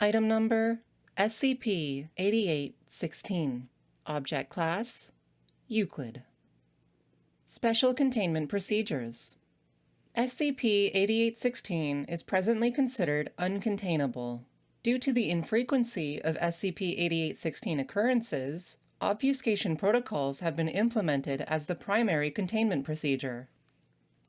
Item number SCP-8816. Object Class Euclid. Special Containment Procedures. SCP-8816 is presently considered uncontainable. Due to the infrequency of SCP-8816 occurrences, obfuscation protocols have been implemented as the primary containment procedure.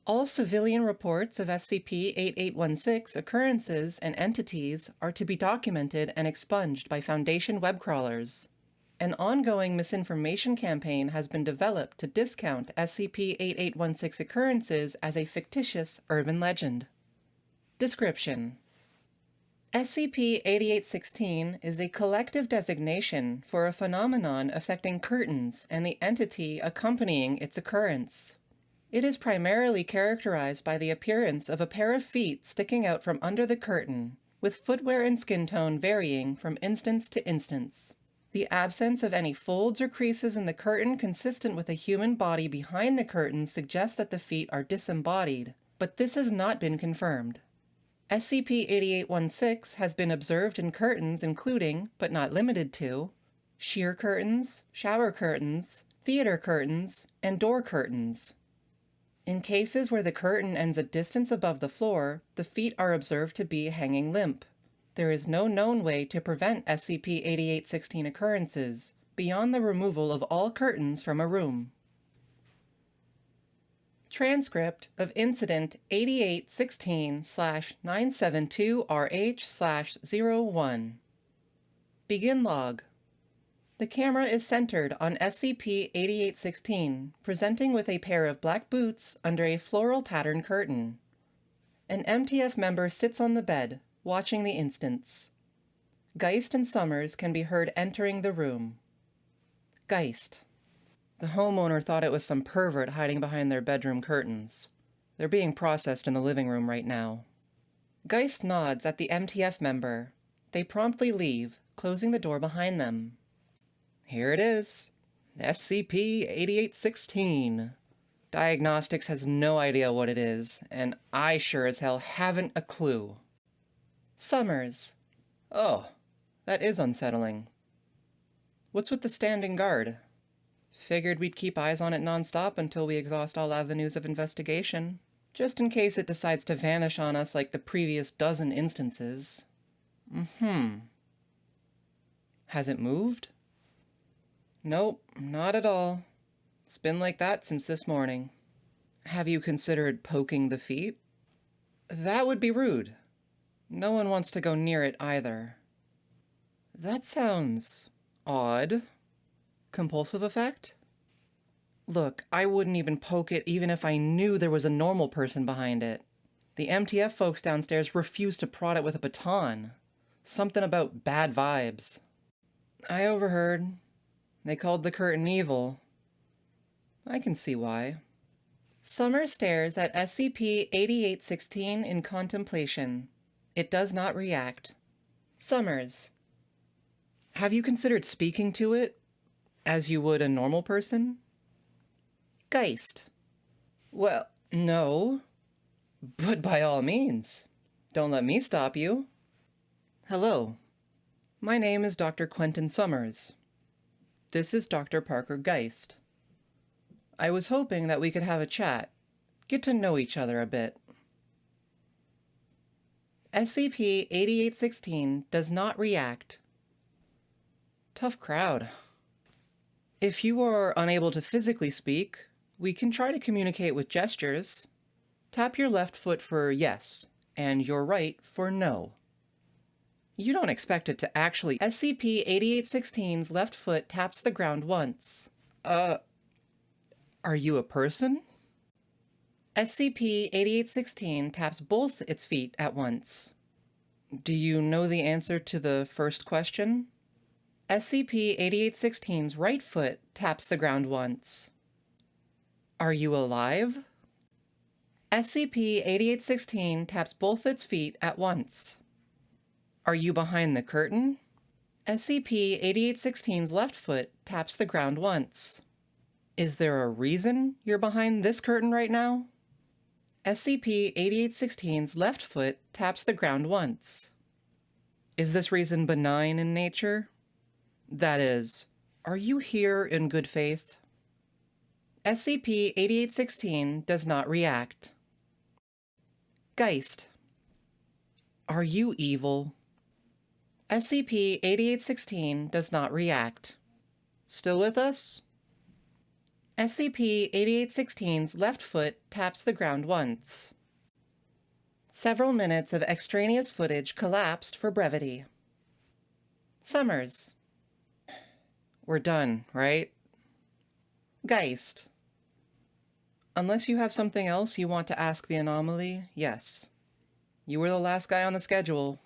All civilian reports of SCP-8816 occurrences and entities are to be documented and expunged by Foundation web crawlers. An ongoing misinformation campaign has been developed to discount SCP-8816 occurrences as a fictitious urban legend. Description: SCP-8816 is a collective designation for a phenomenon affecting curtains and the entity accompanying its occurrence. It is primarily characterized by the appearance of a pair of feet sticking out from under the curtain, with footwear and skin tone varying from instance to instance. The absence of any folds or creases in the curtain consistent with a human body behind the curtain suggests that the feet are disembodied, but this has not been confirmed. SCP-8816 has been observed in curtains including, but not limited to, sheer curtains, shower curtains, theater curtains, and door curtains. In cases where the curtain ends a distance above the floor, the feet are observed to be hanging limp. There is no known way to prevent SCP-8816 occurrences, beyond the removal of all curtains from a room. Transcript of Incident 8816/972RH/01. Begin log. The camera is centered on SCP-8816, presenting with a pair of black boots under a floral pattern curtain. An MTF member sits on the bed, watching the instance. Geist and Summers can be heard entering the room. Geist: the homeowner thought it was some pervert hiding behind their bedroom curtains. They're being processed in the living room right now. Geist nods at the MTF member. They promptly leave, closing the door behind them. Here it is. SCP-8816. Diagnostics has no idea what it is, and I sure as hell haven't a clue. Summers: oh, that is unsettling. What's with the standing guard? Figured we'd keep eyes on it nonstop until we exhaust all avenues of investigation, just in case it decides to vanish on us like the previous dozen instances. Has it moved? Nope, not at all. It's been like that since this morning. Have you considered poking the feet? That would be rude. No one wants to go near it either. That sounds odd. Compulsive effect? Look, I wouldn't even poke it even if I knew there was a normal person behind it. The MTF folks downstairs refused to prod it with a baton. Something about bad vibes. I overheard. They called the curtain evil. I can see why. Summer stares at SCP-8816 in contemplation. It does not react. Summers: have you considered speaking to it, as you would a normal person? Geist: well, no. But by all means. Don't let me stop you. Hello. My name is Dr. Quentin Summers. This is Dr. Parker Geist. I was hoping that we could have a chat, get to know each other a bit. SCP-8816 does not react. Tough crowd. If you are unable to physically speak, we can try to communicate with gestures. Tap your left foot for yes, and your right for no. You don't expect it to actually. SCP-8816's left foot taps the ground once. Are you a person? SCP-8816 taps both its feet at once. Do you know the answer to the first question? SCP-8816's right foot taps the ground once. Are you alive? SCP-8816 taps both its feet at once. Are you behind the curtain? SCP-8816's left foot taps the ground once. Is there a reason you're behind this curtain right now? SCP-8816's left foot taps the ground once. Is this reason benign in nature? That is, are you here in good faith? SCP-8816 does not react. Geist. Are you evil? SCP-8816 does not react. Still with us? SCP-8816's left foot taps the ground once. Several minutes of extraneous footage collapsed for brevity. Summers. We're done, right? Geist. Unless you have something else you want to ask the anomaly, yes. You were the last guy on the schedule.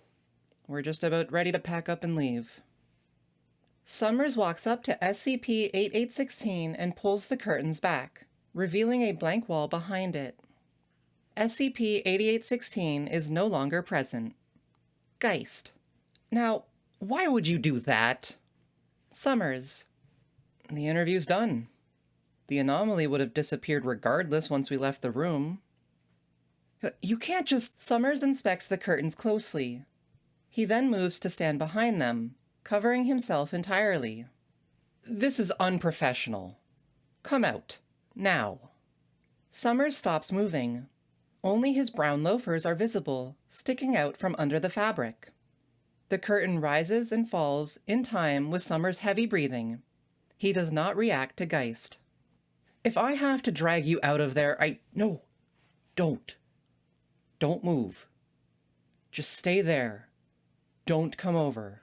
We're just about ready to pack up and leave. Summers walks up to SCP-8816 and pulls the curtains back, revealing a blank wall behind it. SCP-8816 is no longer present. Geist. Now, why would you do that? Summers. The interview's done. The anomaly would have disappeared regardless once we left the room. You can't just... Summers inspects the curtains closely. He then moves to stand behind them, covering himself entirely. This is unprofessional. Come out. Now. Summers stops moving. Only his brown loafers are visible, sticking out from under the fabric. The curtain rises and falls in time with Summers' heavy breathing. He does not react to Geist. If I have to drag you out of there, No. Don't. Don't move. Just stay there. Don't come over.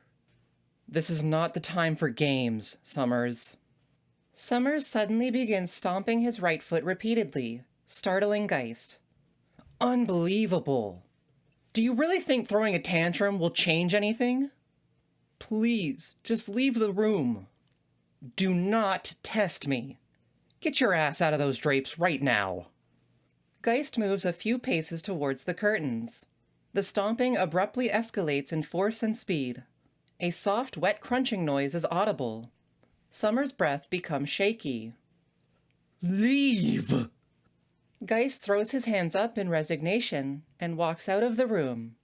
This is not the time for games, Summers. Summers suddenly begins stomping his right foot repeatedly, startling Geist. Unbelievable. Do you really think throwing a tantrum will change anything? Please, just leave the room. Do not test me. Get your ass out of those drapes right now. Geist moves a few paces towards the curtains. The stomping abruptly escalates in force and speed. A soft, wet crunching noise is audible. Summers' breath becomes shaky. Leave! Geist throws his hands up in resignation and walks out of the room.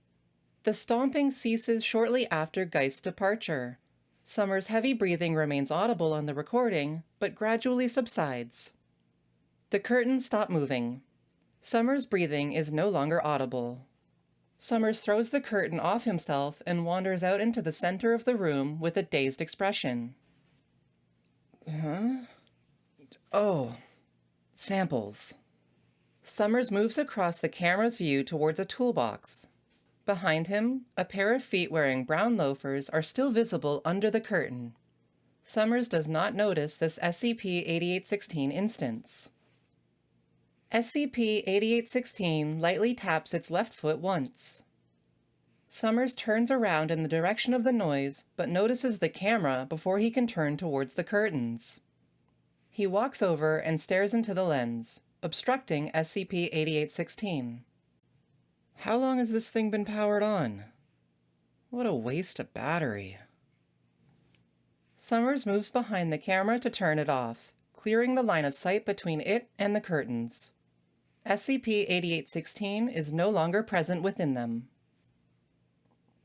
The stomping ceases shortly after Geist's departure. Summers' heavy breathing remains audible on the recording, but gradually subsides. The curtains stop moving. Summers' breathing is no longer audible. Summers throws the curtain off himself and wanders out into the center of the room with a dazed expression. Huh? Oh. Samples. Summers moves across the camera's view towards a toolbox. Behind him, a pair of feet wearing brown loafers are still visible under the curtain. Summers does not notice this SCP-8816 instance. SCP-8816 lightly taps its left foot once. Summers turns around in the direction of the noise, but notices the camera before he can turn towards the curtains. He walks over and stares into the lens, obstructing SCP-8816. How long has this thing been powered on? What a waste of battery. Summers moves behind the camera to turn it off, clearing the line of sight between it and the curtains. SCP-8816 is no longer present within them.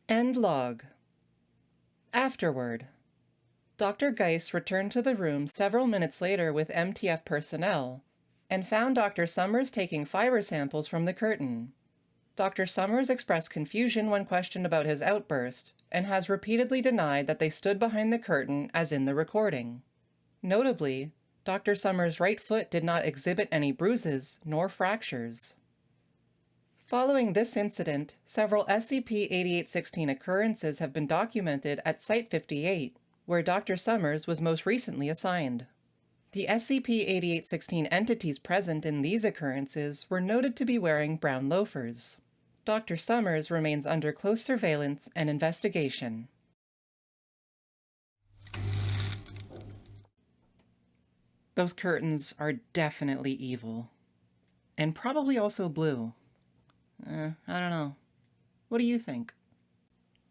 End log. Afterward. Dr. Geist returned to the room several minutes later with MTF personnel, and found Dr. Summers taking fiber samples from the curtain. Dr. Summers expressed confusion when questioned about his outburst, and has repeatedly denied that they stood behind the curtain as in the recording. Notably, Dr. Summers' right foot did not exhibit any bruises nor fractures. Following this incident, several SCP-8816 occurrences have been documented at Site-58, where Dr. Summers was most recently assigned. The SCP-8816 entities present in these occurrences were noted to be wearing brown loafers. Dr. Summers remains under close surveillance and investigation. Those curtains are definitely evil. And probably also blue. I don't know. What do you think?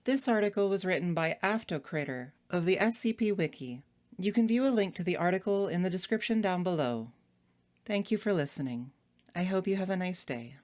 This article was written by Aftocritter of the SCP Wiki. You can view a link to the article in the description down below. Thank you for listening. I hope you have a nice day.